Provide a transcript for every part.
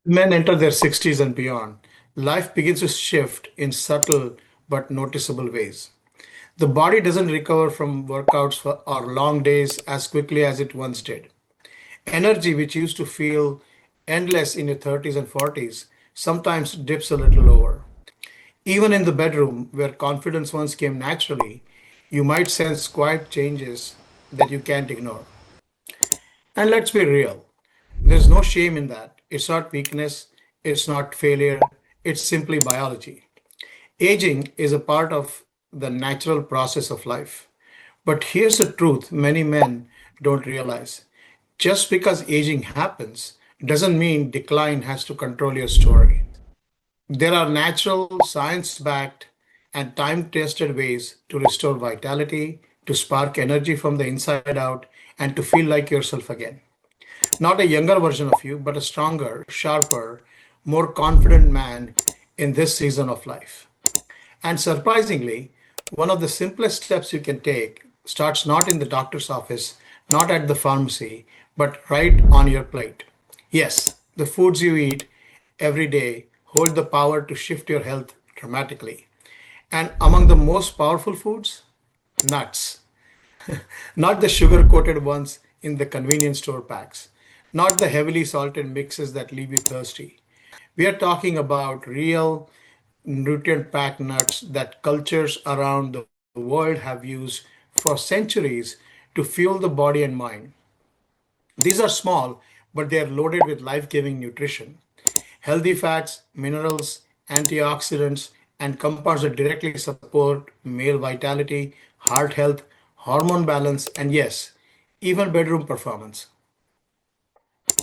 Men enter their 60s and beyond. Life begins to shift in subtle but noticeable ways. The body doesn't recover from or long days as quickly as it once did. Energy, which used to feel endless in your 30s and 40s, sometimes dips a little lower. Even in the bedroom, where confidence once came naturally, you might sense quiet changes that you can't ignore. And let's be real, there's no shame in that. It's not weakness, it's not failure, it's simply biology. Aging is a part of the natural process of life. But here's the truth many men don't realize. Just because aging happens doesn't mean decline has to control your story. There are natural, science backed, and time tested ways to restore vitality, to spark energy from the inside out, and to feel like yourself again. Not a younger version of you, but a stronger, sharper, more confident man in this season of life. And surprisingly, one of the simplest steps you can take starts not in the doctor's office, not at the pharmacy, but right on your plate. Yes, the foods you eat every day hold the power to shift your health dramatically. And among the most powerful foods, nuts. Not the sugar coated ones in the convenience store packs, not the heavily salted mixes that leave you thirsty. We are talking about real nutrient packed nuts that cultures around the world have used for centuries to fuel the body and mind. These are small, but they are loaded with life giving nutrition, healthy fats, minerals, antioxidants, and compounds that directly support male vitality, heart health, hormone balance, and yes, even bedroom performance.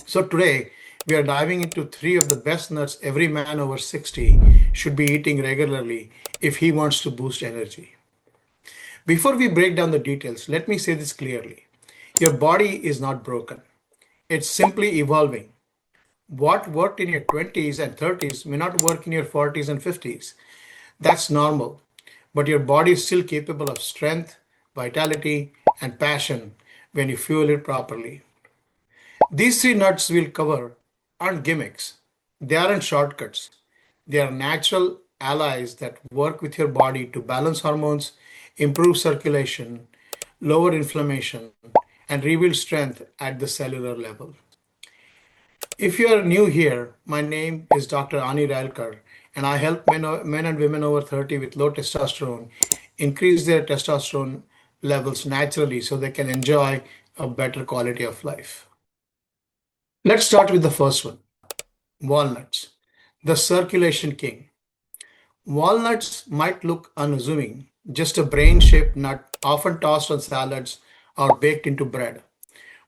So today we are diving into three of the best nuts every man over 60 should be eating regularly if he wants to boost energy. Before we break down the details, let me say this clearly. Your body is not broken. It's simply evolving. What worked in your 20s and 30s may not work in your 40s and 50s. That's normal. But your body is still capable of strength, vitality, and passion when you fuel it properly. These three nuts we'll cover aren't gimmicks. They aren't shortcuts. They are natural allies that work with your body to balance hormones, improve circulation, lower inflammation, and rebuild strength at the cellular level. If you are new here, my name is Dr. Ani Railkar, and I help men and women over 30 with low testosterone increase their testosterone levels naturally so they can enjoy a better quality of life. Let's start with the first one, walnuts, the circulation king. Walnuts might look unassuming, just a brain shaped nut often tossed on salads or baked into bread.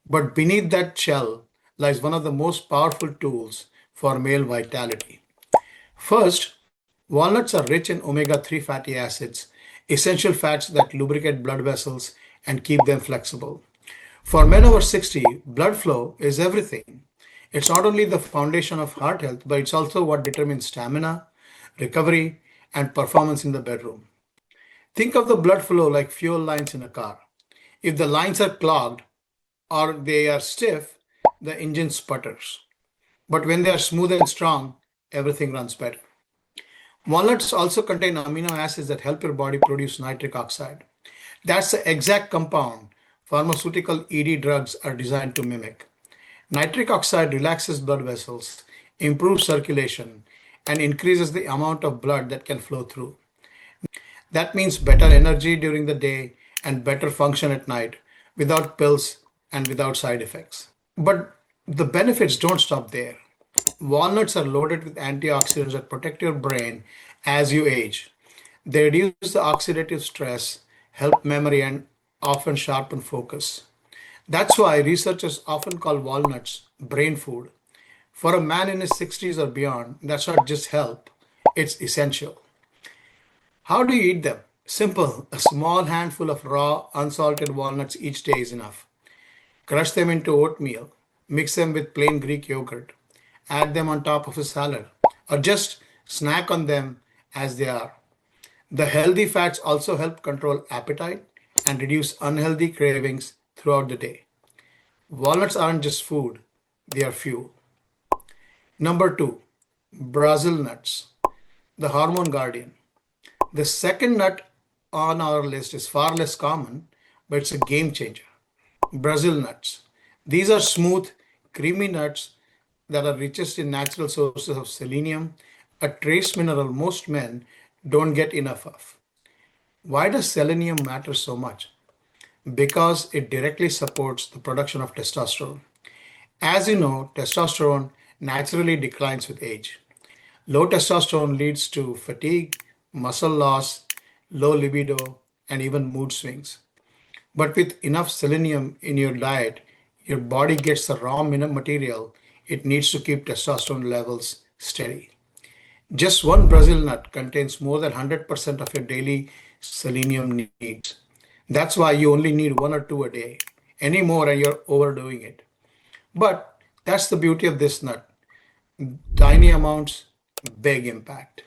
But beneath that shell lies one of the most powerful tools for male vitality. First, walnuts are rich in omega 3 fatty acids, essential fats that lubricate blood vessels and keep them flexible. For men over 60, blood flow is everything. It's not only the foundation of heart health, but it's also what determines stamina, recovery, and performance in the bedroom. Think of the blood flow like fuel lines in a car. If the lines are clogged or they are stiff, the engine sputters. But when they are smooth and strong, everything runs better. Walnuts also contain amino acids that help your body produce nitric oxide. That's the exact compound pharmaceutical ED drugs are designed to mimic. Nitric oxide relaxes blood vessels, improves circulation, and increases the amount of blood that can flow through. That means better energy during the day and better function at night without pills and without side effects. But the benefits don't stop there. Walnuts are loaded with antioxidants that protect your brain as you age. They reduce the oxidative stress, help memory, and often sharpen focus. That's why researchers often call walnuts brain food. For a man in his 60s or beyond, that's not just help, it's essential. How do you eat them? Simple. A small handful of raw, unsalted walnuts each day is enough. Crush them into oatmeal. Mix them with plain Greek yogurt. Add them on top of a salad. Or just snack on them as they are. The healthy fats also help control appetite and reduce unhealthy cravings throughout the day. Walnuts aren't just food, they are fuel. Number two, Brazil nuts, the hormone guardian. The second nut on our list is far less common, but it's a game changer. Brazil nuts. These are smooth, creamy nuts that are richest in natural sources of selenium, a trace mineral most men don't get enough of. Why does selenium matter so much? Because it directly supports the production of testosterone. As you know, testosterone naturally declines with age. Low testosterone leads to fatigue, muscle loss, low libido, and even mood swings. But with enough selenium in your diet, your body gets the raw material it needs to keep testosterone levels steady. Just one Brazil nut contains more than 100% of your daily selenium needs. That's why you only need one or two a day. Any more and you're overdoing it. But that's the beauty of this nut. Tiny amounts, big impact.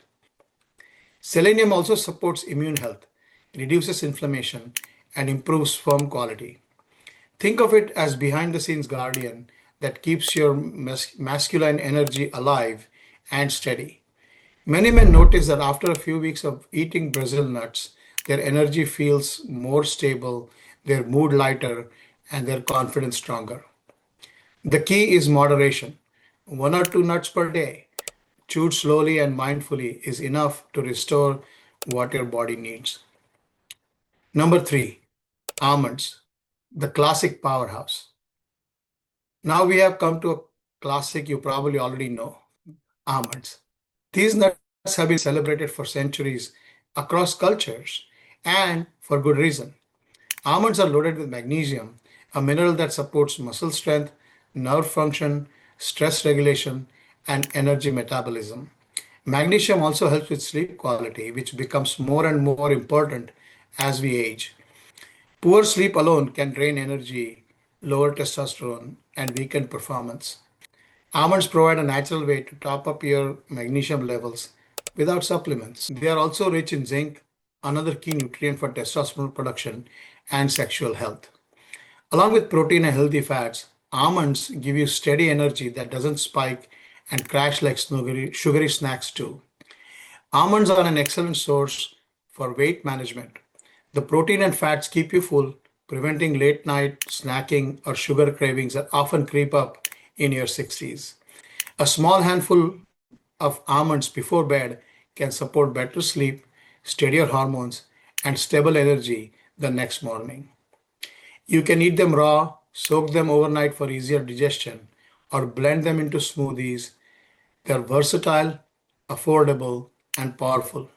Selenium also supports immune health, reduces inflammation, and improves sperm quality. Think of it as behind the scenes guardian that keeps your masculine energy alive and steady. Many men notice that after a few weeks of eating Brazil nuts, their energy feels more stable, their mood lighter, and their confidence stronger. The key is moderation. One or two nuts per day, chewed slowly and mindfully, is enough to restore what your body needs. Number three, almonds, the classic powerhouse. Now we have come to a classic you probably already know, almonds. These nuts have been celebrated for centuries across cultures and for good reason. Almonds are loaded with magnesium, a mineral that supports muscle strength, nerve function, stress regulation, and energy metabolism. Magnesium also helps with sleep quality, which becomes more and more important as we age. Poor sleep alone can drain energy, lower testosterone, and weaken performance. Almonds provide a natural way to top up your magnesium levels without supplements. They are also rich in zinc, another key nutrient for testosterone production and sexual health. Along with protein and healthy fats, almonds give you steady energy that doesn't spike and crash like sugary snacks do. Almonds are an excellent source for weight management. The protein and fats keep you full, preventing late night snacking or sugar cravings that often creep up in your 60s. A small handful of almonds before bed can support better sleep, steadier hormones, and stable energy the next morning. You can eat them raw, soak them overnight for easier digestion, or blend them into smoothies. They're versatile, affordable, and powerful.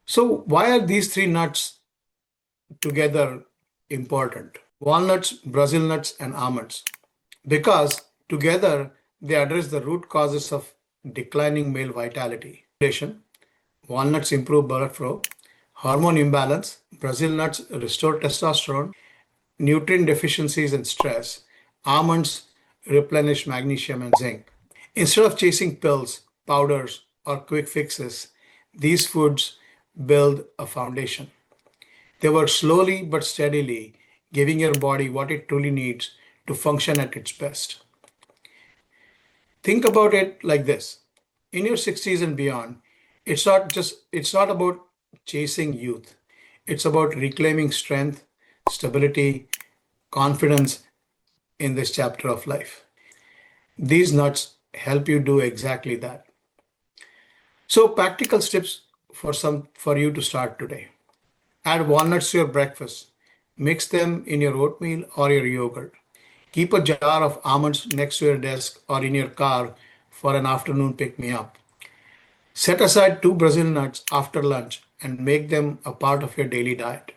So, why are these three nuts together important? Walnuts, Brazil nuts, and almonds. Because together they address the root causes of declining male vitality. Walnuts improve blood flow, hormone imbalance, Brazil nuts restore testosterone, nutrient deficiencies and stress, almonds replenish magnesium and zinc. Instead of chasing pills, powders, or quick fixes, these foods build a foundation. They work slowly but steadily, giving your body what it truly needs to function at its best. Think about it like this. In your 60s and beyond, it's not about chasing youth. It's about reclaiming strength, stability, confidence in this chapter of life. These nuts help you do exactly that. So practical steps for you to start today. Add walnuts to your breakfast. Mix them in your oatmeal or your yogurt. Keep a jar of almonds next to your desk or in your car for an afternoon pick me up. Set aside two Brazil nuts after lunch and make them a part of your daily diet.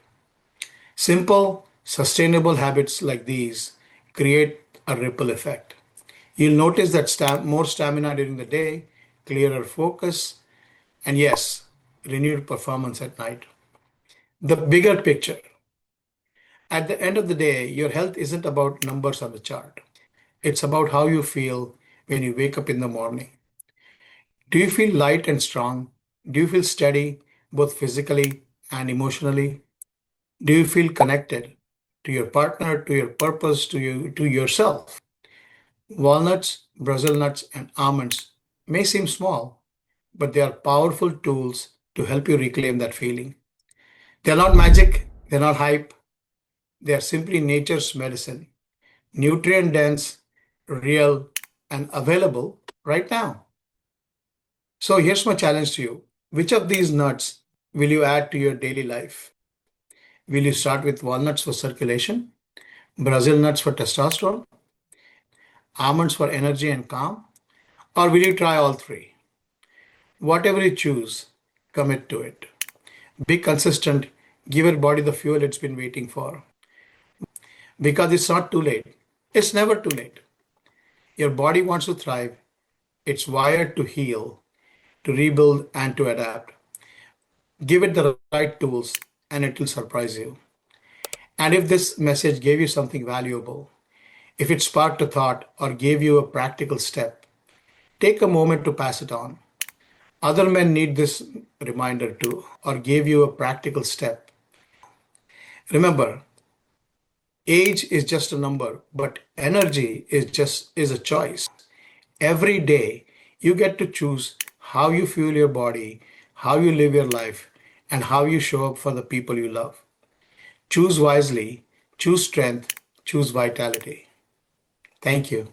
Simple, sustainable habits like these create a ripple effect. You'll notice that more stamina during the day, clearer focus, and yes, renewed performance at night. The bigger picture. At the end of the day, your health isn't about numbers on the chart. It's about how you feel when you wake up in the morning. Do you feel light and strong? Do you feel steady, both physically and emotionally? Do you feel connected to your partner, to your purpose, to yourself? Walnuts, Brazil nuts, and almonds may seem small, but they are powerful tools to help you reclaim that feeling. They're not magic, they're not hype, they are simply nature's medicine, nutrient dense, real, and available right now. So here's my challenge to you. Which of these nuts will you add to your daily life? Will you start with walnuts for circulation, Brazil nuts for testosterone, almonds for energy and calm, or will you try all three? Whatever you choose, commit to it. Be consistent, give your body the fuel it's been waiting for. Because it's not too late. It's never too late. Your body wants to thrive, it's wired to heal, to rebuild, and to adapt. Give it the right tools, and it will surprise you. And if this message gave you something valuable, if it sparked a thought or gave you a practical step, take a moment to pass it on. Other men need this reminder too, or gave you a practical step. Remember, age is just a number, but energy is a choice. Every day, you get to choose how you fuel your body, how you live your life, and how you show up for the people you love. Choose wisely, choose strength, choose vitality. Thank you.